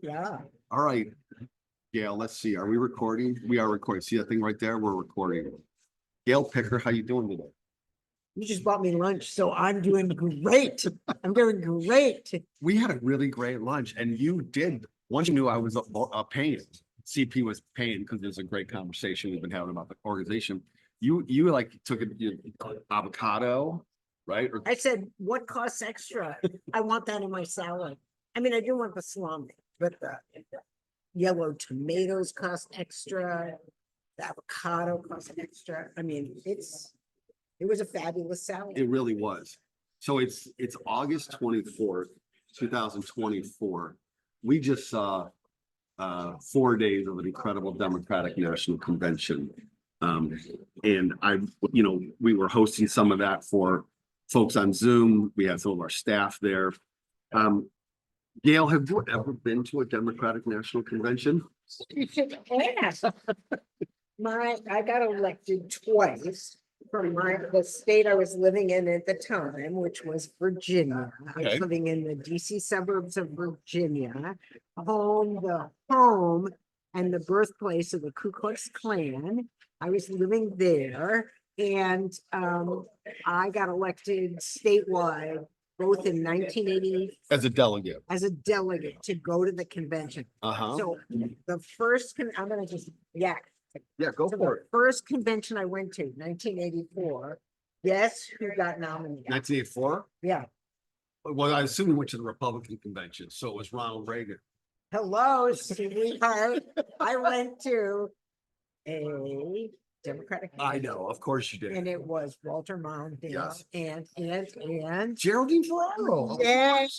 Yeah. All right, Gail, let's see. Are we recording? We are recording. See that thing right there? We're recording. Gale Picker, how you doing today? You just bought me lunch, so I'm doing great. I'm doing great. We had a really great lunch, and you did. Once you knew I was a pain, CP was paying because there's a great conversation we've been having about the organization. You like took avocado, right? Or I said, what costs extra? I want that in my salad. I mean, I do want the salami, but the yellow tomatoes cost extra. The avocado costs extra. I mean, it was a fabulous salad. it really was. So it's August 24th, 2024. We just saw 4 days of an incredible Democratic National Convention. And we were hosting some of that for folks on Zoom. We had some of our staff there. Gail, have you ever been to a Democratic National Convention? You should ask. I got elected twice from the state I was living in at the time, which was Virginia. I was Okay. living in the DC suburbs of Virginia, the home and the birthplace of the Ku Klux Klan. I was living there, and I got elected statewide both in 1980 As a delegate. as a delegate to go to the convention. Uh-huh. So the first, I'm gonna just, yeah. Yeah, go So for the it. first convention I went to, 1984, guess who got nominated? 1984? Yeah. Well, I assume you went to the Republican convention, so it was Ronald Reagan. Hello, sweetheart. I went to a Democratic. I know, of course you did. And it was Walter Mondale Yes. and Geraldine Ferraro. yes.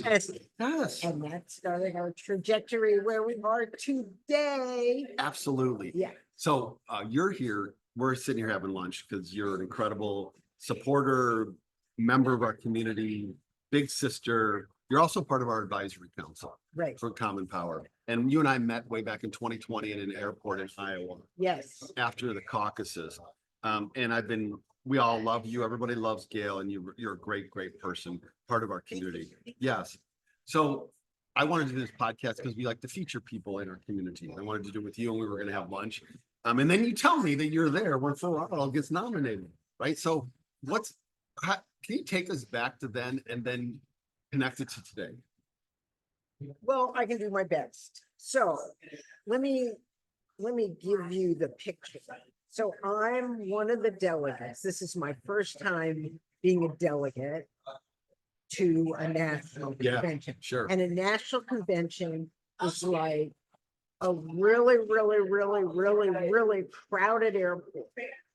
Yes. And that started our trajectory where we are today. Absolutely. Yeah. So you're here, we're sitting here having lunch because you're an incredible supporter, member of our community, big sister. You're also part of our advisory council Right. for Common Power. And you and I met way back in 2020 in an airport in Iowa Yes. after the caucuses. And we all love you. Everybody loves Gail, and you're a great, great person, part of our community. Yes. So I wanted to do this podcast because we like to feature people in our community. I wanted to do it with you, and we were going to have lunch. And then you tell me that you're there when Ferraro gets nominated, right? So can you take us back to then and then connect it to today? Well, I can do my best. So let me give you the picture. So I'm one of the delegates. This is my first time being a delegate to a national convention. Sure. And a national convention is like a really, really, really, really, really crowded airport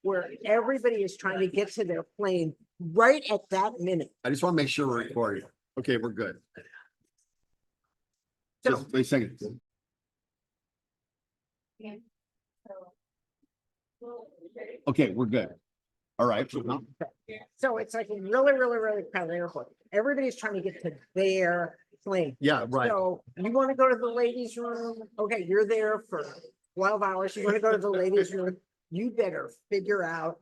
where everybody is trying to get to their plane right at that minute. I just want to make sure we're recording. Okay, we're good. So, Just wait a second. Okay, we're good. All right. so it's like a really, really, really crowded airport. Everybody's trying to get to their plane. Yeah, right. So you want to go to the ladies' room? Okay, you're there for 12 hours. You want to go to the ladies' room? You better figure out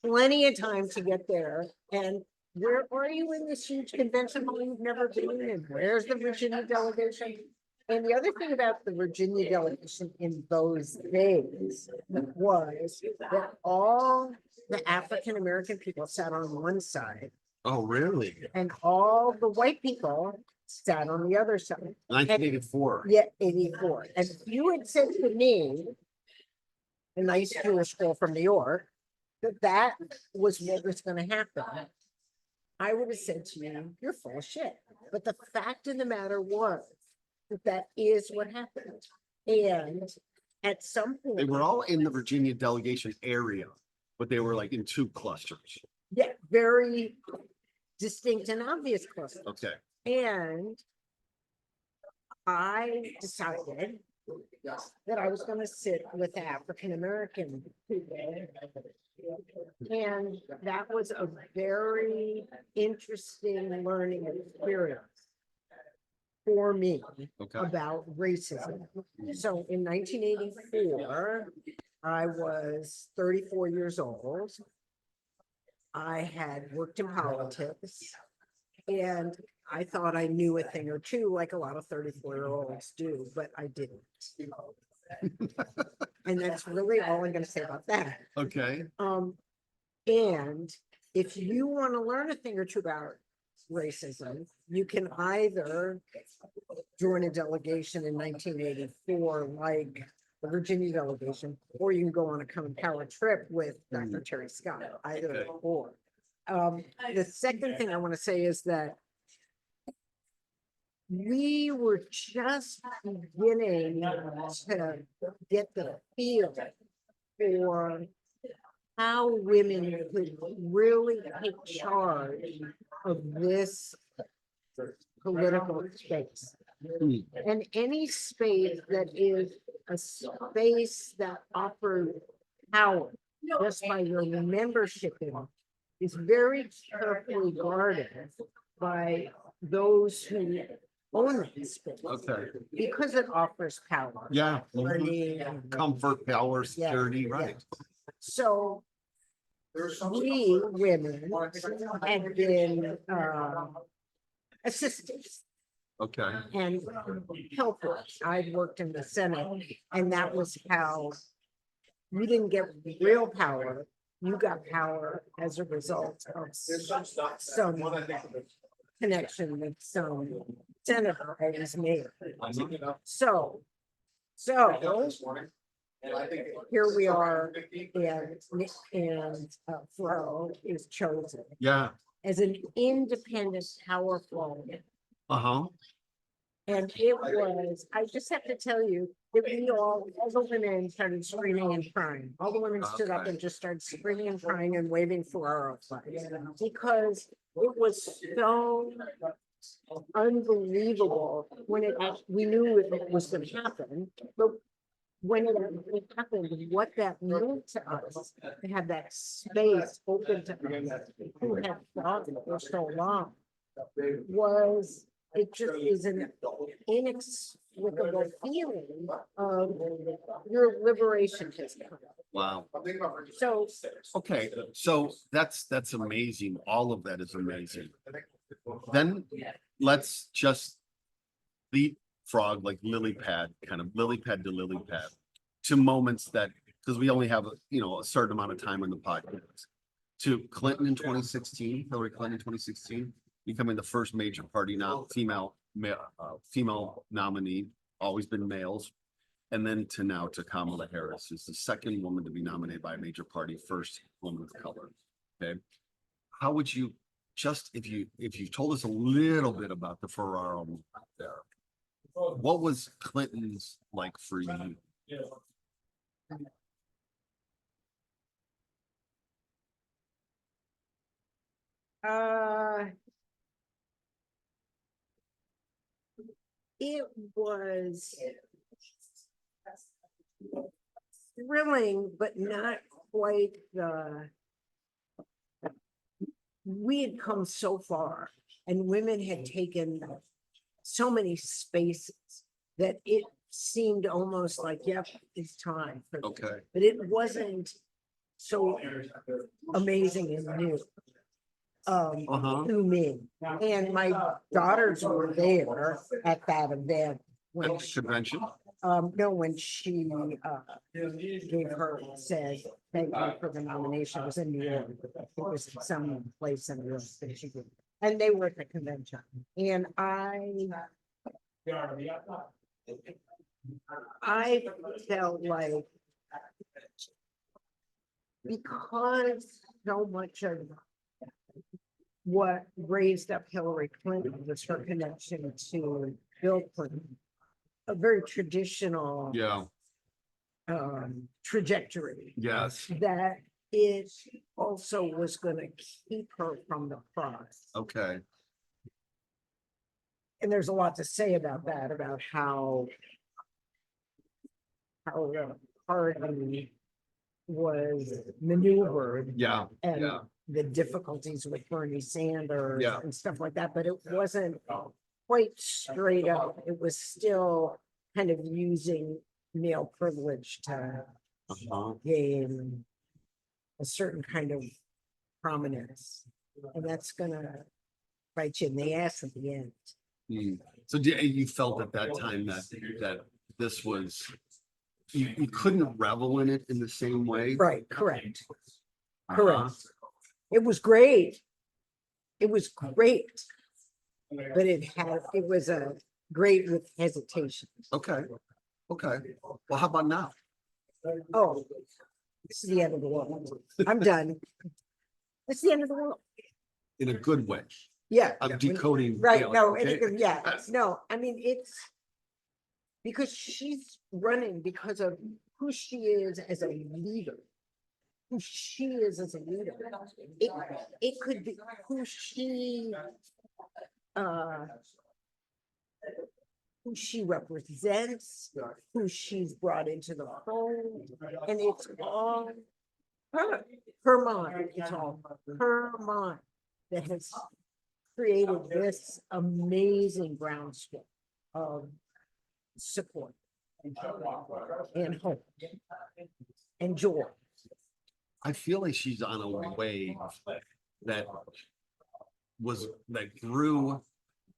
plenty of time to get there. And where are you in this huge convention hall you've never been in? And where's the Virginia delegation? And the other thing about the Virginia delegation in those days was that all the African-American people sat on one side Oh, really? and all the white people sat on the other side. 1984. Yeah, 84. And if you had said to me, a nice Jewish girl from New York, that was what was going to happen, I would have said to you, you're full of shit. But the fact of the matter was that is what happened. And at some point, They were all in the Virginia delegation area, but they were like in two clusters. yeah, very distinct and obvious clusters. Okay. And I decided that I was going to sit with African American people. And that was a very interesting learning experience for me about racism. So in 1984, I was 34 years old. I had worked in politics, and I thought I knew a thing or two, like a lot of 34-year-olds do, but I didn't. And that's really all I'm gonna say about that. Okay, And if you want to learn a thing or two about racism, you can either join a delegation in 1984, like the Virginia delegation, or you can go on a Come Power trip with Dr. Terry Scott, either Okay. or. The second thing I want to say is that we were just beginning to get the feel for how women could really take charge of this political space. Hmm. And any space that is a space that offers power just by your membership in it is very carefully guarded by those who own that space. Okay, Because it offers power. yeah. Money, Comfort, power, security, right? So we women had been assistants Okay, and helpers. I'd worked in the Senate, and that was how you didn't get real power. You got power as a result of some connection with some senator I was mayor. So here we are, and Ferraro is chosen yeah, as an independent, powerful. uh-huh, And it was, I just have to tell you, that all the women started screaming and crying. All the women stood up Okay. and just started screaming and crying and waving Ferraro flags. Because it was so unbelievable when we knew it was gonna happen, but when it actually happened, what that meant to us, to have that space open to us, who had fought for so long, was, it just is an inexplicable feeling of your liberation has come. wow. So, Okay, so that's amazing. All of that is amazing. Then let's just leapfrog like lily pad, kind of lily pad to lily pad to moments that, because we only have, a certain amount of time on the podcast. To Clinton in 2016, Hillary Clinton in 2016, becoming the first major party now female nominee, always been males. And then to Kamala Harris, who's the second woman to be nominated by a major party, first woman of color. Okay. How would you, just if you told us a little bit about the Ferraro movement there, what was Clinton's like for you? it was thrilling, but not quite we had come so far and women had taken so many spaces that it seemed almost like, yep, it's time. Okay. But it wasn't so amazing and new to me. And my daughters were there at that event when Convention? no, when she gave her, said, thank you for the nomination. It was in New York. It was some place in New York that she did. And they were at the convention. And I felt like, because so much of what raised up Hillary Clinton was her connection to Bill Clinton, a very traditional Yeah, trajectory, yes, that it also was going to keep her from the cross. okay, And there's a lot to say about that, about how the party was maneuvered yeah, and yeah, the difficulties with Bernie Sanders Yeah. and stuff like that, but it wasn't quite straight up. It was still kind of using male privilege to gain a certain kind of prominence. And that's gonna bite you in the ass at the end. So you felt at that time that this was, you couldn't revel in it in the same way? Right, correct, Uh-huh. correct. It was great. It was great. But it was a great with hesitation. Okay, okay. Well, how about now? Oh, this is the end of the world. I'm done. It's the end of the world. In a good way. Yeah. I'm decoding. Right, Gale, no, okay? no, I mean, it's because she's running because of who she is as a leader. Who she is as a leader. It could be uh, who she represents, who she's brought into the fold, and it's all her mind, it's all her mind that has created this amazing groundswell of support and hope and joy. I feel like she's on a wave that grew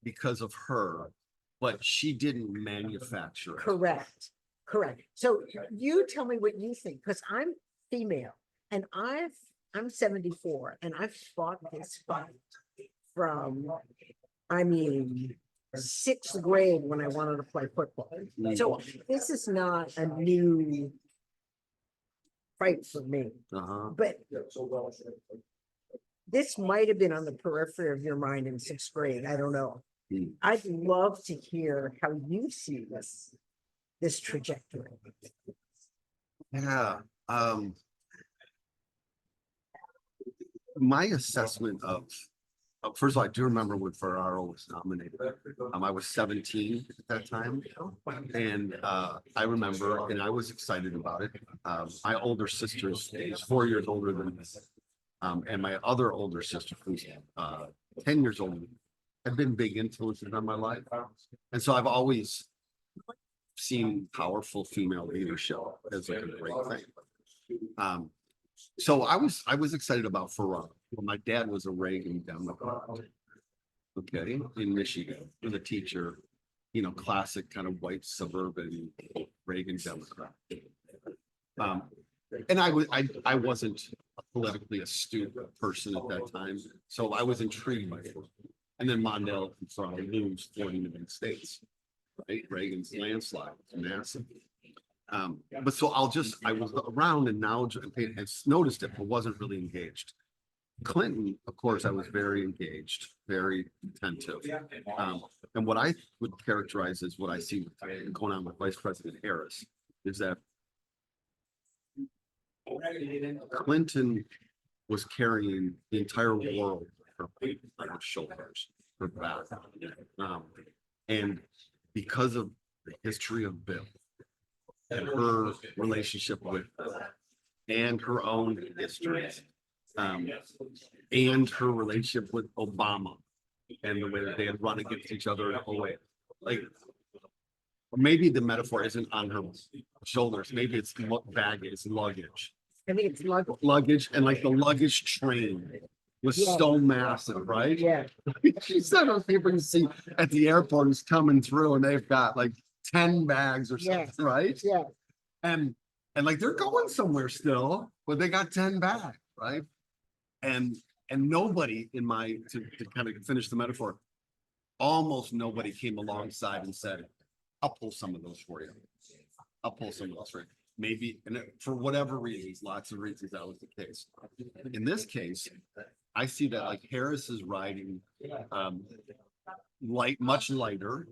because of her, but she didn't manufacture it. Correct, correct. So you tell me what you think, because I'm female and I'm 74 and I've fought this fight from, I mean, sixth grade when I wanted to play football. So this is not a new fight for me, Uh-huh. but this might have been on the periphery of your mind in sixth grade. I don't know. I'd love to hear how you see this trajectory. Yeah. My assessment of first of all, I do remember when Ferraro was nominated. I was 17 at that time. And I remember, and I was excited about it. My older sister is 4 years older than me. And my other older sister, who's 10 years older, have been big influences on my life. And so I've always seen powerful female leadership as like a great thing. So I was excited about Ferraro. Well, my dad was a Reagan Democrat, okay, in Michigan, was a teacher, classic kind of white suburban Reagan Democrat. And I wasn't a politically astute person at that time, so I was intrigued by it. And then Mondale and Ferraro lose 40 million states, right? Reagan's landslide was massive. But so I was around and knowledge and noticed it, but wasn't really engaged. Clinton, of course, I was very engaged, very attentive. And what I would characterize as what I see going on with Vice President Harris is that Clinton was carrying the entire world on her shoulders, her back. And because of the history of Bill and her relationship with Bill and her own history, and her relationship with Obama and the way that they had run against each other in a way, like maybe the metaphor isn't on her shoulders, maybe it's baggage, luggage. I think it's Luggage, and like the luggage train was so massive, right? Yeah. She said those people you see at the airport is coming through and they've got like 10 bags or something, right? Yeah. And like they're going somewhere still, but they got 10 bags, right? And nobody to kind of finish the metaphor, almost nobody came alongside and said, I'll pull some of those for you. I'll pull some of those for you. Maybe, and for whatever reasons, lots of reasons that was the case. In this case, I see that like Harris is riding much lighter.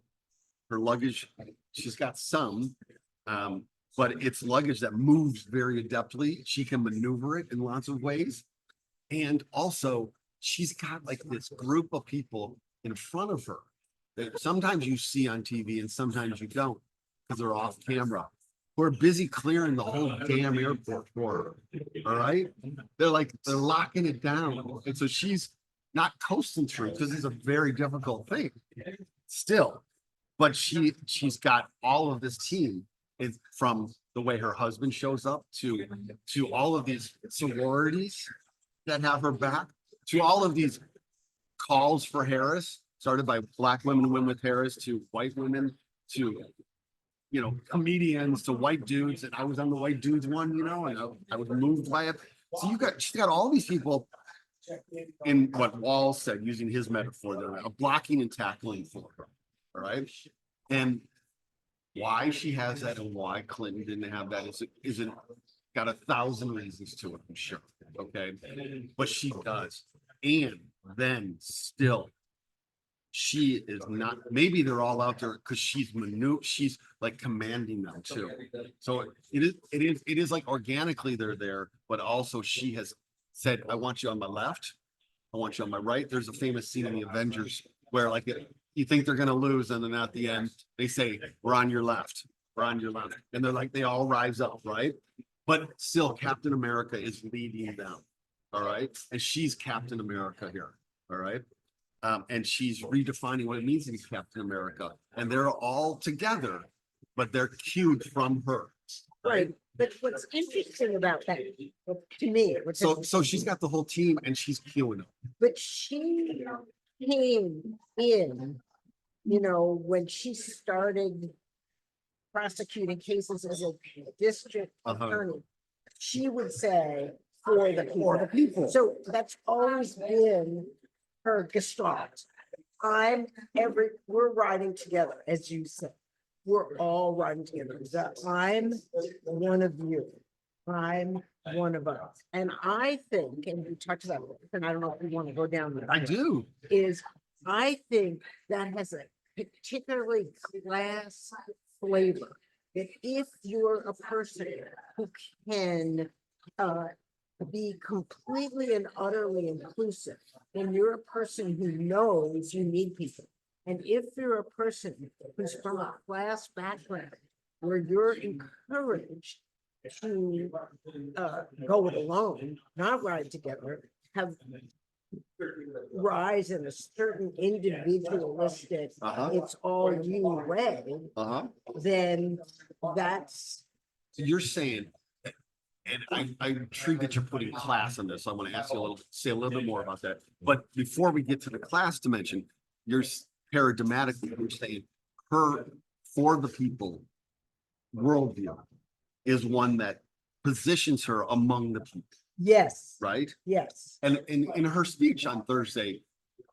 Her luggage, she's got some, but it's luggage that moves very adeptly. She can maneuver it in lots of ways. And also, she's got like this group of people in front of her that sometimes you see on TV and sometimes you don't because they're off camera. Who are busy clearing the whole damn airport for her. All right. They're locking it down. And so she's not coasting through because it's a very difficult thing still. But she's got all of this team from the way her husband shows up to all of these sororities that have her back, to all of these calls for Harris, started by black women who went with Harris to white women to, comedians to white dudes. And I was on the white dudes one, and I was moved by it. So she's got all these people in what Wall said, using his metaphor, they're a blocking and tackling for her. All right. And why she has that and why Clinton didn't have that isn't got 1,000 reasons to it, I'm sure. Okay. But she does. And then still, she is not, maybe they're all out there because she's like commanding them too. So it is like organically they're there, but also she has said, I want you on my left. I want you on my right. There's a famous scene in the Avengers where you think they're going to lose. And then at the end, they say, we're on your left. We're on your left. And they're like, they all rise up, right? But still, Captain America is leading them. All right. And she's Captain America here. All right. And she's redefining what it means to be Captain America. And they're all together, but they're cued from her. Right. But what's interesting about that, to me, so she's got the whole team and she's cueing them. but she came in, when she started prosecuting cases as a district attorney, she would say, for the people. So that's always been her gestalt. We're riding together, as you said. We're all riding together. I'm one of you. I'm one of us. And I think, and we talked about this, and I don't know if you want to go down there. I do. I think that has a particularly class flavor. That if you're a person who can be completely and utterly inclusive, then you're a person who knows you need people. And if you're a person who's from a class background where you're encouraged to go it alone, not ride together, rise in a certain individualistic, it's all you way, then that's. So you're saying, and I'm intrigued that you're putting class in this. So I want to ask you say a little bit more about that. But before we get to the class dimension, you're paradigmatically, you're saying her for the people worldview is one that positions her among the people. Yes. Right? Yes. And in her speech on Thursday,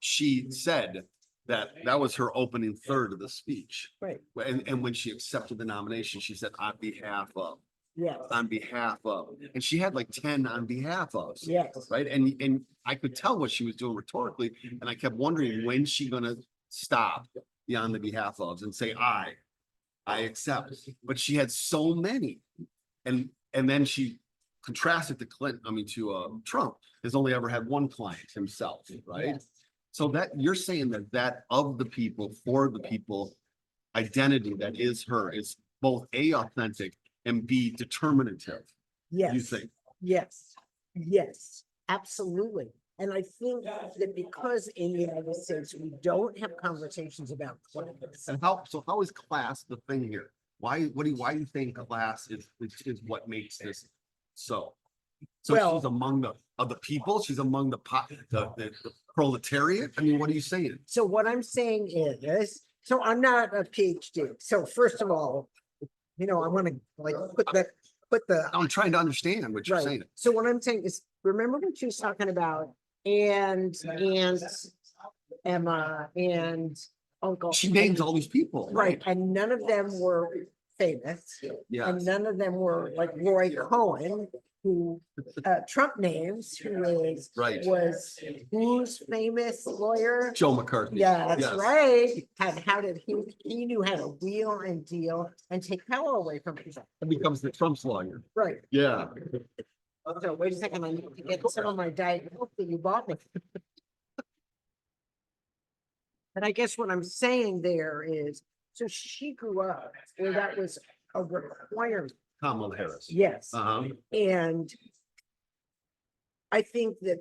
she said that was her opening third of the speech. Right. And when she accepted the nomination, she said, on behalf of. Yes. On behalf of, and she had like 10 on behalf of. Yes. Right. And I could tell what she was doing rhetorically. And I kept wondering, when's she going to stop the on the behalf of and say, I accept. But she had so many. And then she contrasted to Trump has only ever had one client himself. Right. Yes. So that you're saying that of the people, for the people identity that is her is both authentic and be determinative. Yes. You think? Yes. Yes, absolutely. And I think that because in the United States, we don't have conversations about class. And how is class the thing here? Why do you think class is what makes this so? So she's among the people, she's among the proletariat. I mean, what are you saying? So what I'm saying is, so I'm not a PhD. So first of all, I want to put the. I'm trying to understand what you're saying. So what I'm saying is, remember when she was talking about and Emma and Uncle. She names all these people. Right, and none of them were famous. Yeah. And none of them were like Roy Cohen, who Trump names, was who's famous lawyer? Joe McCarthy. Yeah, that's right. How did he knew how to wheel and deal and take power away from people. It becomes the Trump's lawyer. Right. Yeah. So wait a second, I need to get some of my Diet Coke that you bought me. But I guess what I'm saying there is, so she grew up where that was a requirement. Kamala Harris. Yes. Uh-huh. And I think that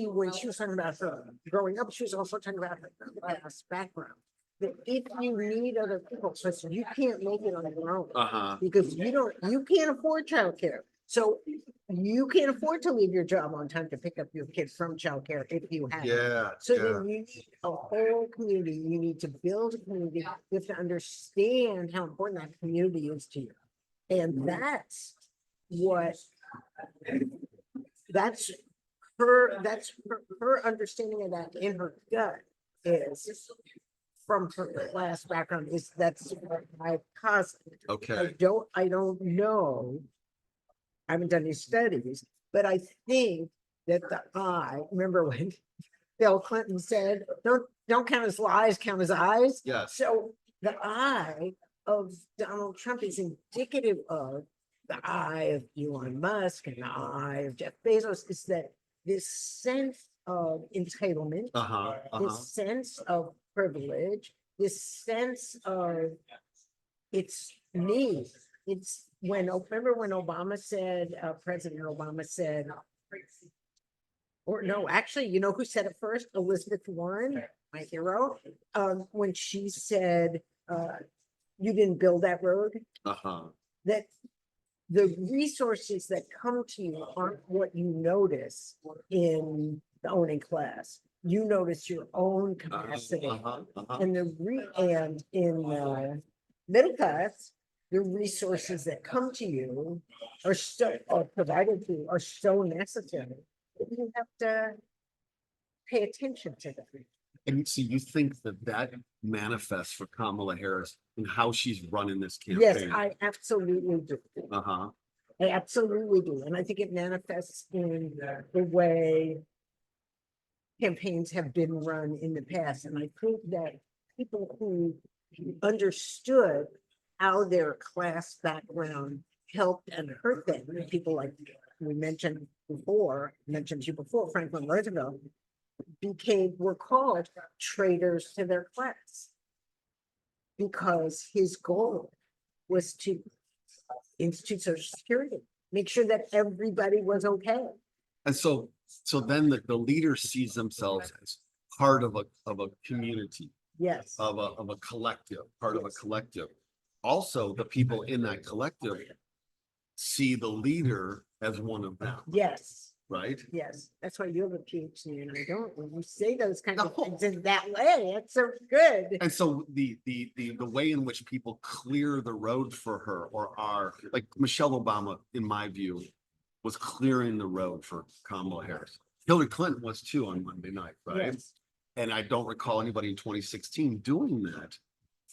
when she was talking about her growing up, she was also talking about her class background. That if you need other people, so you can't make it on your own. Uh-huh. Because you can't afford childcare. So you can't afford to leave your job on time to pick up your kid from childcare if you have. Yeah, So yeah. then you need a whole community. You need to build a community. You have to understand how important that community is to you. And that's what, that's her understanding of that in her gut is from her class background is that's my cousin. Okay. I don't know. I haven't done any studies, but I think that remember when Bill Clinton said, don't count his lies, count his eyes. Yes. So the eye of Donald Trump is indicative of the eye of Elon Musk and the eye of Jeff Bezos is that this sense of entitlement, this sense of privilege, this sense of it's me. It's remember when Obama said, President Obama said, or no, actually, you know who said it first? Elizabeth Warren, my hero, when she said, you didn't build that road. That the resources that come to you aren't what you notice in the owning class. You notice your own capacity. And and in middle class, the resources that come to you are provided to you are so necessary. You have to pay attention to them. And so you think that manifests for Kamala Harris and how she's running this campaign? Yes, I absolutely do. Uh-huh. I absolutely do. And I think it manifests in the way campaigns have been run in the past. And I think that people who understood how their class background helped and hurt them, people like we mentioned to you before, Franklin Roosevelt, were called traitors to their class because his goal was to institute Social Security, make sure that everybody was okay. And so then the leader sees themselves as part of a community. Yes. Of a collective, part of a collective. Also, the people in that collective see the leader as one of them. Yes. Right? Yes. That's why you have a PhD and I don't. When you say those kinds of things in that way, it's so good. And so the way in which people clear the road for her or are like Michelle Obama, in my view, was clearing the road for Kamala Harris. Hillary Clinton was too on Monday night, right? Yes. And I don't recall anybody in 2016 doing that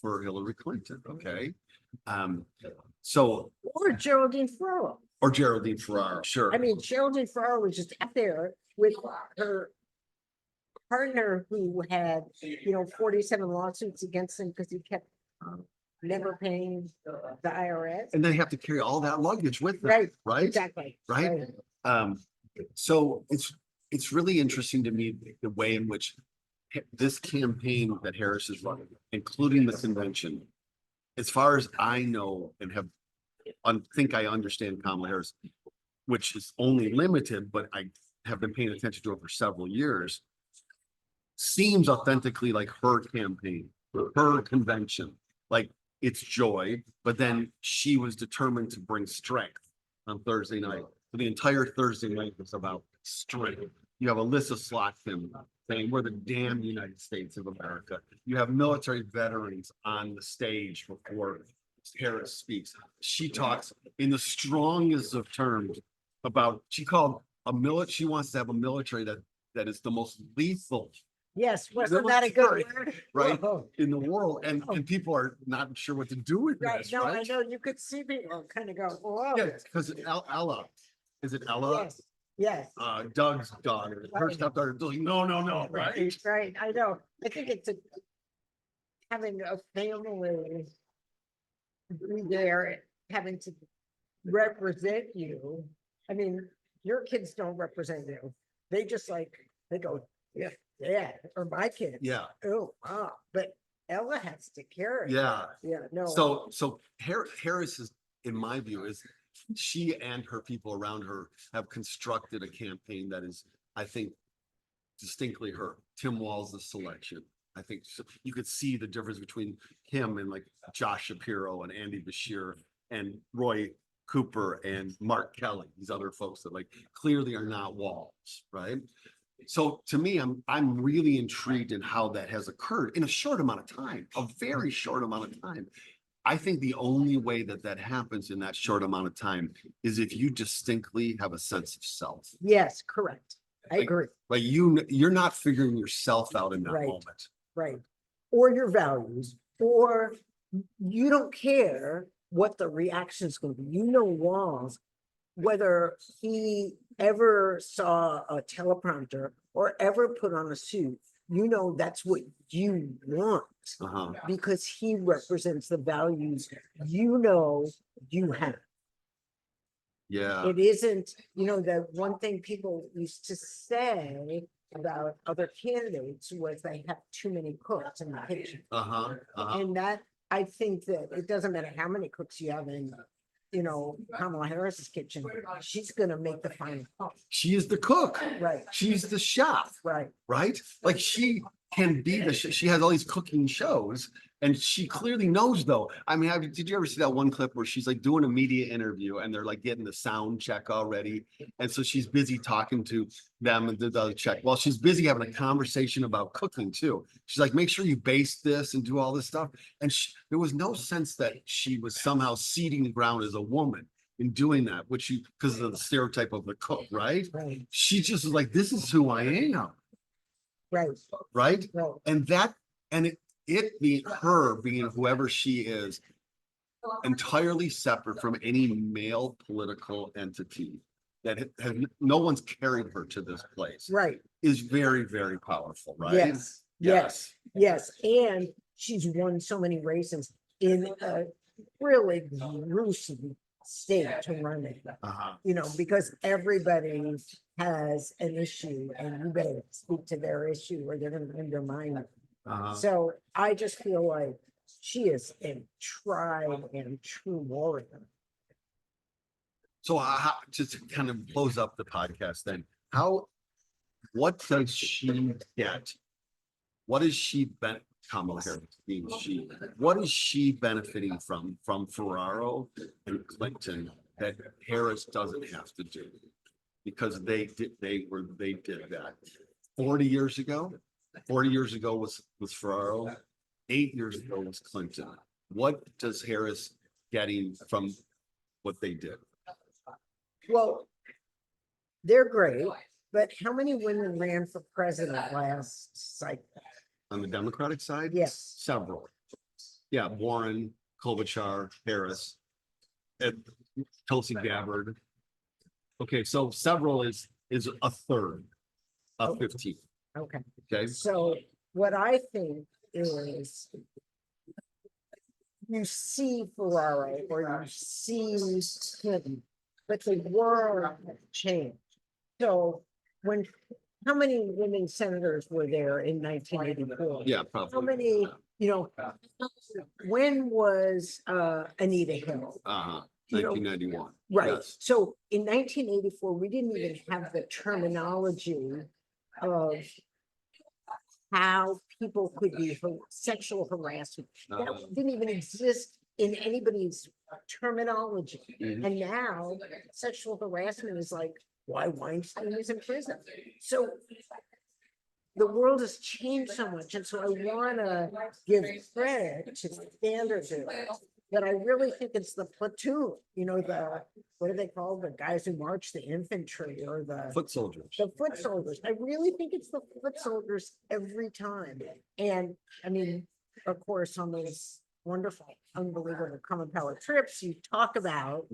for Hillary Clinton. Okay. Or Geraldine Ferraro. Or Geraldine Ferraro. Sure. I mean, Geraldine Ferraro was just out there with her partner who had, 47 lawsuits against him because he kept never paying the IRS. And they have to carry all that luggage with them. Right. Right. Exactly. Right. So it's really interesting to me the way in which this campaign that Harris is running, including the convention, as far as I know and think I understand Kamala Harris, which is only limited, but I have been paying attention to it for several years, seems authentically like her campaign, her convention. Like it's joy, but then she was determined to bring strength on Thursday night. So the entire Thursday night was about strength. You have Alyssa Slotkin saying we're the damn United States of America. You have military veterans on the stage before Harris speaks. She talks in the strongest of terms about, she wants to have a military that is the most lethal. Yes, wasn't that a good word? Right, in the world, and people are not sure what to do with this, No, right? I know, you could see people kind of go, whoa. Yeah, because Ella, is it Ella? Yes, yes. Doug's daughter, her stepdaughter, no, right? Right, I know. I think it's having a family be there, having to represent you. I mean, your kids don't represent you. They just they go, yeah, or my kids. Yeah. Oh, wow. But Ella has to carry. Yeah. Yeah, no. So Harris is, in my view, is she and her people around her have constructed a campaign that is, I think, distinctly her. Tim Walz's selection. I think you could see the difference between him and like Josh Shapiro and Andy Bashir and Roy Cooper and Mark Kelly, these other folks that like clearly are not walls, right? So to me, I'm really intrigued in how that has occurred in a short amount of time, a very short amount of time. I think the only way that that happens in that short amount of time is if you distinctly have a sense of self. Yes, correct. I agree. Like you're not figuring yourself out in that Right. moment. Right. Or your values, or you don't care what the reaction is going to be. You know, Walls, whether he ever saw a teleprompter or ever put on a suit, you know, that's what you want Uh-huh. because he represents the values you know you have. Yeah. It isn't, you know, the one thing people used to say about other candidates was they have too many cooks in the kitchen. Uh-huh. Uh-huh. And that, I think that it doesn't matter how many cooks you have in, you know, Kamala Harris's kitchen, she's gonna make the final call. She is the cook. Right, She's the chef, right, right? Like she can be she has all these cooking shows and she clearly knows though. I mean, did you ever see that one clip where she's like doing a media interview and they're like getting the sound check already? And so she's busy talking to them and the check while she's busy having a conversation about cooking too. She's like, make sure you baste this and do all this stuff. And there was no sense that she was somehow ceding the ground as a woman in doing that, which you, because of the stereotype of the cook, right? right, She just was like, this is who I am, right, right? right, And that, and it being her, being whoever she is, entirely separate from any male political entity that has, no one's carried her to this place, right. is very, very powerful, right? Yes, yes, yes. And she's won so many races in a really gruesome state to run it. Uh-huh. You know, because everybody has an issue and you better speak to their issue or they're gonna undermine it. Uh-huh. So I just feel like she is a tried and true warrior. So just to kind of close up the podcast then, what does she get? What is she Kamala Harris being she? What is she benefiting from Ferraro and Clinton that Harris doesn't have to do? Because they did that 40 years ago. 40 years ago was Ferraro. 8 years ago was Clinton. What does Harris getting from what they did? Well, they're great, but how many women ran for president last cycle? On the Democratic side? Yes. Several. Yeah, Warren, Klobuchar, Harris, and Tulsi Gabbard. Okay, so several is a third of 15. Okay, Okay. so what I think is you see Ferraro or you see Clinton, but the world changed. So how many women senators were there in 1984? Yeah, How probably. many, you know, when was Anita Hill? Uh-huh. You know, 1991. Right, Yes. so in 1984, we didn't even have the terminology of how people could be sexual harassment. That didn't even exist in anybody's terminology. Mhm. And now sexual harassment is like, why Weinstein is in prison. So the world has changed so much. And so I wanna give credit to standards, but I really think it's the platoon, you know, what are they called? The guys who march the infantry or the Foot soldiers. foot soldiers. I really think it's the foot soldiers every time. And I mean, of course, on those wonderful, unbelievable Common Power trips, you talk about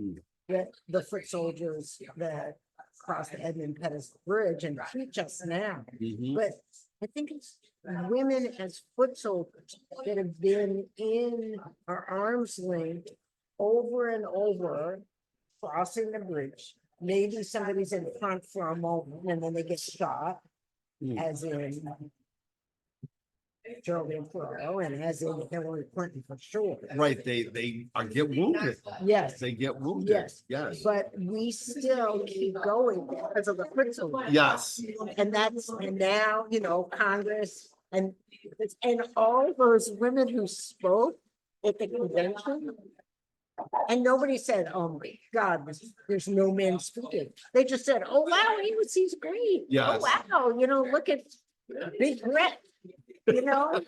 the foot soldiers that cross the Edmund Pettus Bridge and teach us now. Mhm. But I think it's women as foot soldiers that have been in our arms length over and over, crossing the bridge. Maybe somebody's in front for a moment and then they get shot, Mm. as in Geraldine Ferraro and as in Hillary Clinton for sure. Right, they get wounded. Yes, They get wounded. yes, Yes. but we still keep going because of the foot soldiers. Yes. And now, you know, Congress and all those women who spoke at the convention, And nobody said, oh my God, there's no man speaking. They just said, oh, wow, he's great. Yes. Oh, wow, you know, look at Big Brett, you know?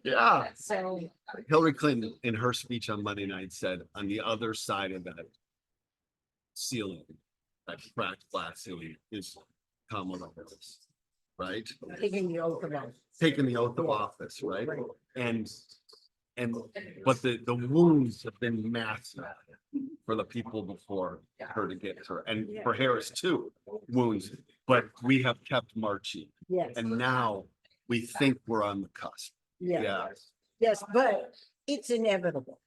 Yeah. So, Hillary Clinton, in her speech on Monday night, said on the other side of that ceiling, that cracked glass ceiling, is Kamala Harris, right? taking the oath of office. Taking the oath of office, right? And but the wounds have been massive for the people before her to get her, and for Harris too, wounds. But we have kept marching, Yes, and now we think we're on the cusp. yeah, Yeah. yes, but it's inevitable.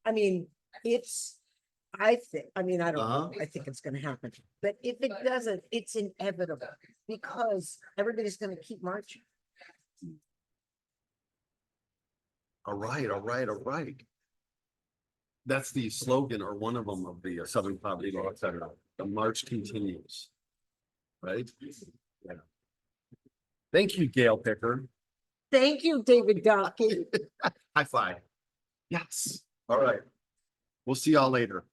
I mean, I think, I mean, I don't know, I think it's gonna happen, but if it doesn't, it's inevitable because everybody's gonna keep marching. All right, all right, all right. That's the slogan or one of them of the Southern Poverty Law Center. The march continues. Right? Yeah. Thank you, Gale Picker. Thank you, David Donkey. High five. Yes. All right. We'll see y'all later.